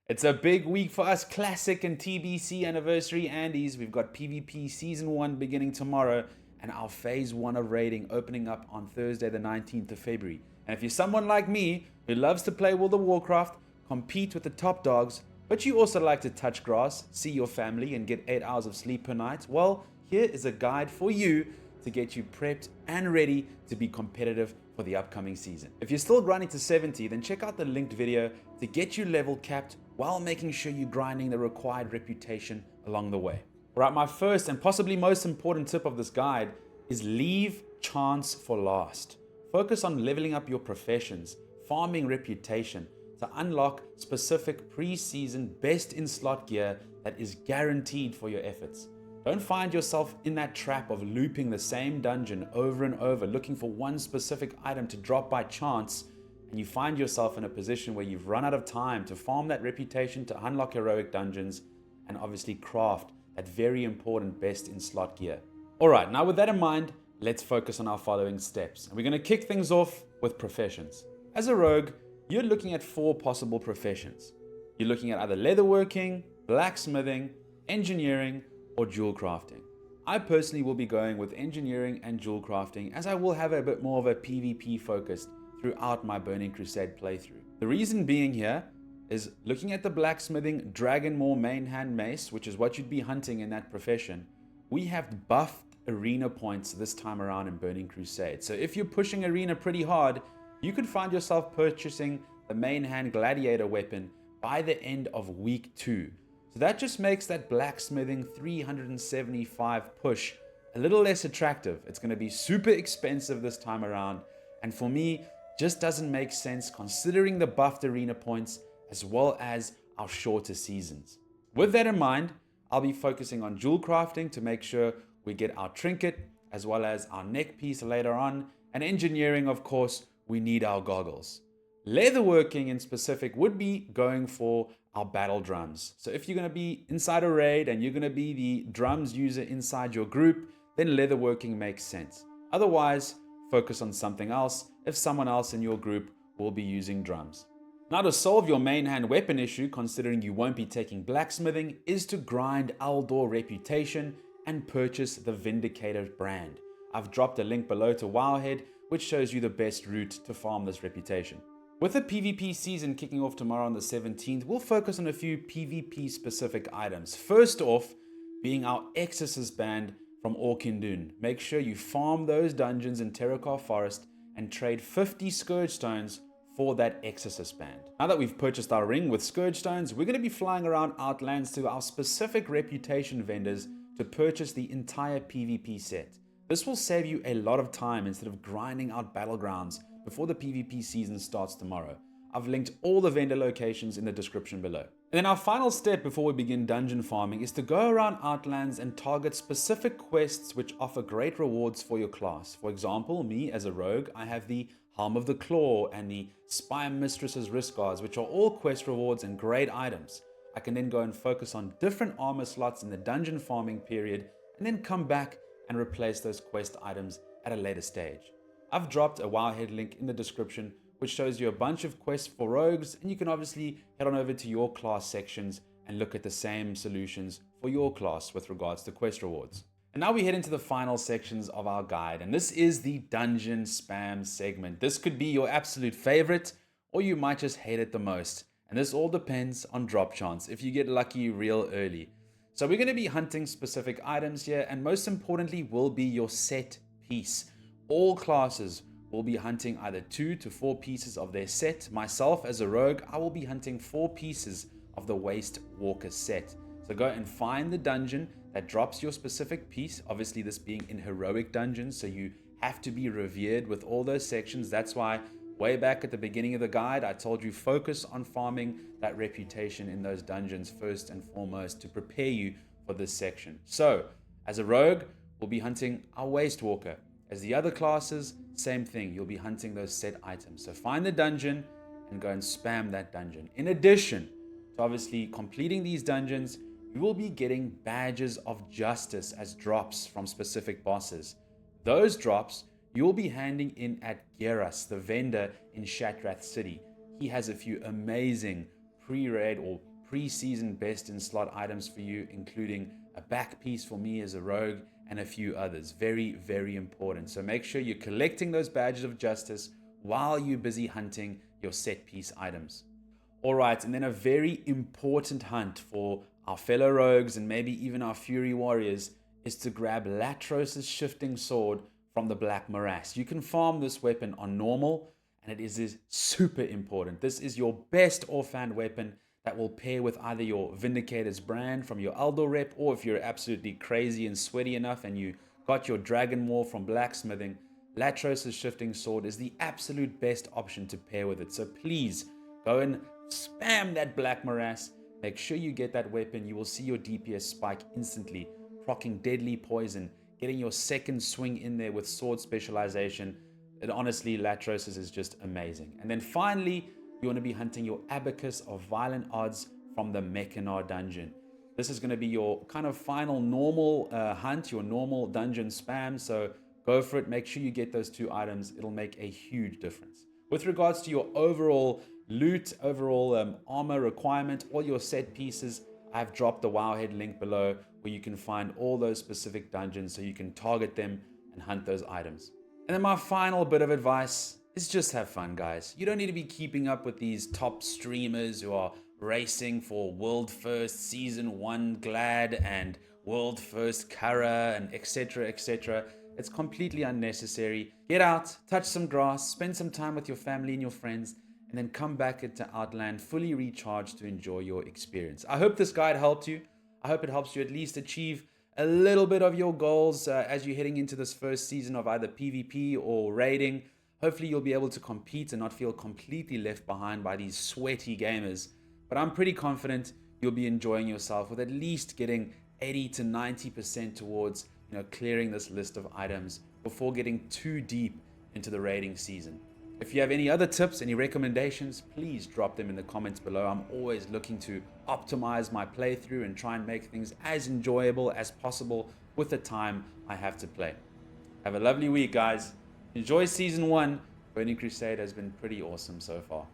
It's a big week for us Classic and TBC anniversary Andes. We've got PvP Season 1 beginning tomorrow and our Phase 1 of raiding opening up on Thursday the 19th of February. And if you're someone like me who loves to play World of Warcraft, compete with the top dogs, but you also like to touch grass, see your family and get 8 hours of sleep per night, well, here is a guide for you to get you prepped and ready to be competitive for the upcoming season. If you're still grinding to 70, then check out the linked video to get you level capped while making sure you're grinding the required reputation along the way. Alright, my first and possibly most important tip of this guide is leave chance for last. Focus on leveling up your professions, farming reputation to unlock specific pre-season best in slot gear that is guaranteed for your efforts. Don't find yourself in that trap of looping the same dungeon over and over, looking for one specific item to drop by chance, and you find yourself in a position where you've run out of time to farm that reputation to unlock heroic dungeons and obviously craft that very important best in slot gear. Alright, now with that in mind, let's focus on our following steps. And we're going to kick things off with professions. As a rogue, you're looking at 4 possible professions. You're looking at either leatherworking, blacksmithing, engineering, or jewel crafting. I personally will be going with engineering and jewel crafting, as I will have a bit more of a PvP focus throughout my Burning Crusade playthrough. The reason being here is looking at the blacksmithing Dragonmaw main hand mace, which is what you'd be hunting in that profession. We have buffed arena points this time around in Burning Crusade. So if you're pushing arena pretty hard, you could find yourself purchasing the main hand gladiator weapon by the end of week 2. So that just makes that blacksmithing 375 push a little less attractive. It's going to be super expensive this time around, and for me, just doesn't make sense considering the buffed arena points as well as our shorter seasons. With that in mind, I'll be focusing on jewel crafting to make sure we get our trinket as well as our neck piece later on, and engineering, of course, we need our goggles. Leatherworking in specific would be going for our battle drums. So if you're going to be inside a raid and you're going to be the drums user inside your group, then leatherworking makes sense. Otherwise, focus on something else if someone else in your group will be using drums. Now, to solve your main hand weapon issue, considering you won't be taking blacksmithing, is to grind Aldor Reputation and purchase the Vindicator brand. I've dropped a link below to Wowhead, which shows you the best route to farm this reputation. With the PvP season kicking off tomorrow on the 17th, we'll focus on a few PvP specific items. First off, being our Exorcist band from Orkindun. Make sure you farm those dungeons in Terrakar Forest and trade 50 Scourge Stones for that Exorcist band. Now that we've purchased our ring with Scourge Stones, we're going to be flying around Outlands to our specific reputation vendors to purchase the entire PvP set. This will save you a lot of time instead of grinding out battlegrounds before the PvP season starts tomorrow. I've linked all the vendor locations in the description below. And then our final step before we begin dungeon farming is to go around Outlands and target specific quests which offer great rewards for your class. For example, me as a rogue, I have the Helm of the Claw and the Spire Mistress's Wrist Guards, which are all quest rewards and great items. I can then go and focus on different armor slots in the dungeon farming period and then come back and replace those quest items at a later stage. I've dropped a Wowhead link in the description which shows you a bunch of quests for rogues, and you can obviously head on over to your class sections and look at the same solutions for your class with regards to quest rewards. And now we head into the final sections of our guide, and this is the dungeon spam segment. This could be your absolute favorite, or you might just hate it the most, and this all depends on drop chance if you get lucky real early. So we're going to be hunting specific items here, and most importantly will be your set piece. All classes will be hunting either 2 to 4 pieces of their set. Myself as a rogue, I will be hunting 4 pieces of the Waste Walker set. So go and find the dungeon that drops your specific piece. Obviously this being in heroic dungeons, so you have to be revered with all those sections. That's why way back at the beginning of the guide, I told you focus on farming that reputation in those dungeons first and foremost to prepare you for this section. So as a rogue, we'll be hunting our Waste Walker. As the other classes, same thing, you'll be hunting those set items. So find the dungeon and go and spam that dungeon. In addition to obviously completing these dungeons, you will be getting badges of justice as drops from specific bosses. Those drops you will be handing in at Geras, the vendor in Shatrath City. He has a few amazing pre-raid or pre-season best in slot items for you, including a back piece for me as a rogue and a few others. Very, very important. So make sure you're collecting those badges of justice while you're busy hunting your set piece items. All right, and then a very important hunt for our fellow rogues and maybe even our Fury warriors is to grab Latros' shifting sword from the Black Morass. You can farm this weapon on normal, and it is super important. This is your best offhand weapon that will pair with either your Vindicator's brand from your Aldor Rep, or if you're absolutely crazy and sweaty enough and you got your Dragon Maw from blacksmithing, Latros' shifting sword is the absolute best option to pair with it. So please go and spam that Black Morass. Make sure you get that weapon. You will see your DPS spike instantly, proccing deadly poison, getting your second swing in there with sword specialization. And honestly, Latros is just amazing. And then finally, you want to be hunting your Abacus of Violent Odds from the Mechanar dungeon. This is going to be your kind of final normal hunt, your normal dungeon spam. So go for it. Make sure you get those two items. It'll make a huge difference. With regards to your overall loot, overall armor requirement, all your set pieces, I've dropped the Wowhead link below where you can find all those specific dungeons so you can target them and hunt those items. And then my final bit of advice is just have fun, guys. You don't need to be keeping up with these top streamers who are racing for World First Season 1 Glad and World First Kara and etc, etc. It's completely unnecessary. Get out, touch some grass, spend some time with your family and your friends, and then come back into Outland fully recharged to enjoy your experience. I hope this guide helped you. I hope it helps you at least achieve a little bit of your goals as you're heading into this first season of either PvP or raiding. Hopefully you'll be able to compete and not feel completely left behind by these sweaty gamers. But I'm pretty confident you'll be enjoying yourself with at least getting 80 to 90% towards clearing this list of items before getting too deep into the raiding season. If you have any other tips, any recommendations, please drop them in the comments below. I'm always looking to optimize my playthrough and try and make things as enjoyable as possible with the time I have to play. Have a lovely week, guys. Enjoy Season 1. Burning Crusade has been pretty awesome so far.